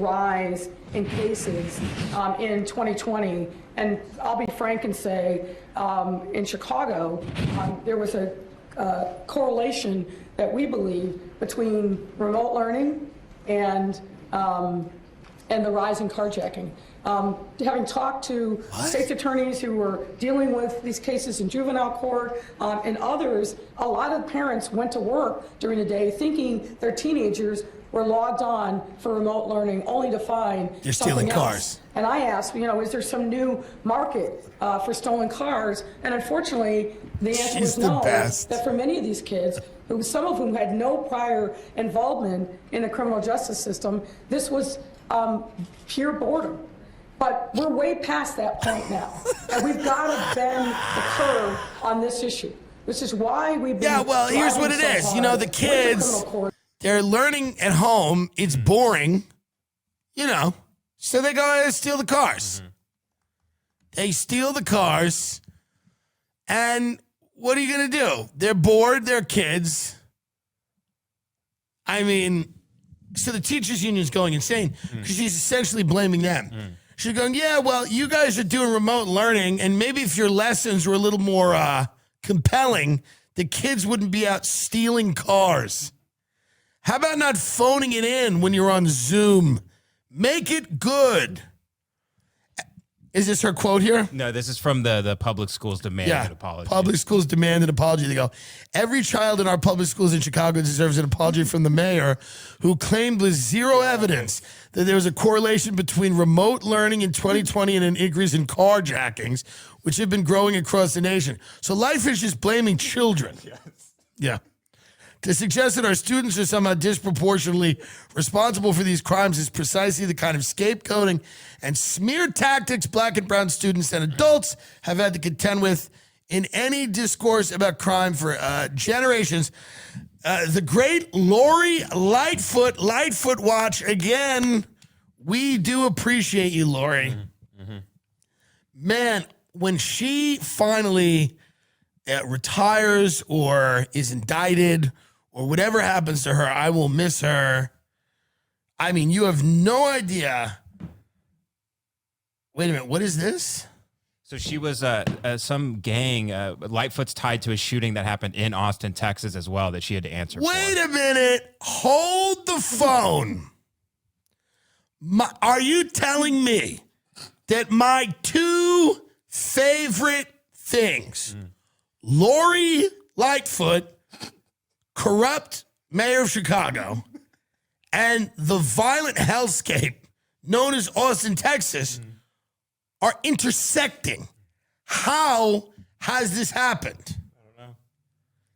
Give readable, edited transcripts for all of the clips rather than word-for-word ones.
rise in cases in 2020. And I'll be frank and say, in Chicago, there was a correlation that we believe between remote learning and the rise in carjacking. Having talked to state attorneys who were dealing with these cases in juvenile court and others, a lot of parents went to work during the day thinking their teenagers were logged on for remote learning, only to find they're stealing cars. And I asked, is there some new market for stolen cars? And unfortunately, the answer was no. That for many of these kids, some of whom had no prior involvement in the criminal justice system, this was pure boredom. But we're way past that point now, and we've got to bend the curve on this issue. This is why we've been. Yeah, well, here's what it is. The kids, they're learning at home. It's boring, so they go and steal the cars. Mm-hmm. They steal the cars, and what are you going to do? They're bored. They're kids. I mean, so the teachers' union's going insane because she's essentially blaming them. She's going, yeah, well, you guys are doing remote learning, and maybe if your lessons were a little more compelling, the kids wouldn't be out stealing cars. How about not phoning it in when you're on Zoom? Make it good. Is this her quote here? No, this is from the public schools demand an apology. Public schools demand an apology. They go, every child in our public schools in Chicago deserves an apology from the mayor, who claimed with zero evidence that there was a correlation between remote learning in 2020 and an increase in carjackings, which have been growing across the nation. So Lightfoot is just blaming children. Yes. Yeah. To suggest that our students are somehow disproportionately responsible for these crimes is precisely the kind of scapegoating and smear tactics black and brown students and adults have had to contend with in any discourse about crime for generations. The great Lori Lightfoot, Lightfoot Watch, again, we do appreciate you, Lori. Mm-hmm. Man, when she finally retires or is indicted or whatever happens to her, I will miss her. I mean, you have no idea. Wait a minute, what is this? So she was some gang. Lightfoot's tied to a shooting that happened in Austin, Texas as well that she had to answer for. Wait a minute. Hold the phone. Are you telling me that my two favorite things, Lori Lightfoot, corrupt mayor of Chicago, and the violent hellscape known as Austin, Texas, are intersecting? How has this happened? I don't know.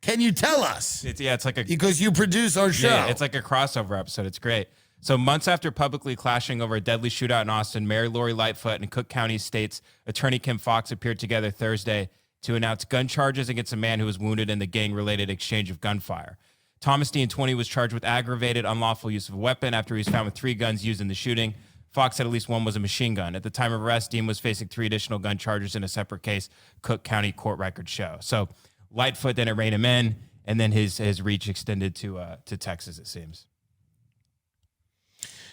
Can you tell us? It's like because you produce our show. Yeah, it's like a crossover episode. It's great. So months after publicly clashing over a deadly shootout in Austin, Mayor Lori Lightfoot and Cook County State's Attorney Kim Foxx appeared together Thursday to announce gun charges against a man who was wounded in the gang-related exchange of gunfire. Thomas Dean, 20, was charged with aggravated unlawful use of a weapon after he was found with 3 guns used in the shooting. Fox said at least one was a machine gun. At the time of arrest, Dean was facing 3 additional gun charges in a separate case, Cook County court records show. So Lightfoot didn't rein him in, and then his reach extended to Texas, it seems.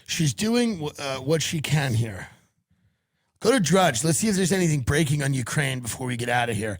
She's doing what she can here. Go to Drudge. Let's see if there's anything breaking on Ukraine before we get out of here.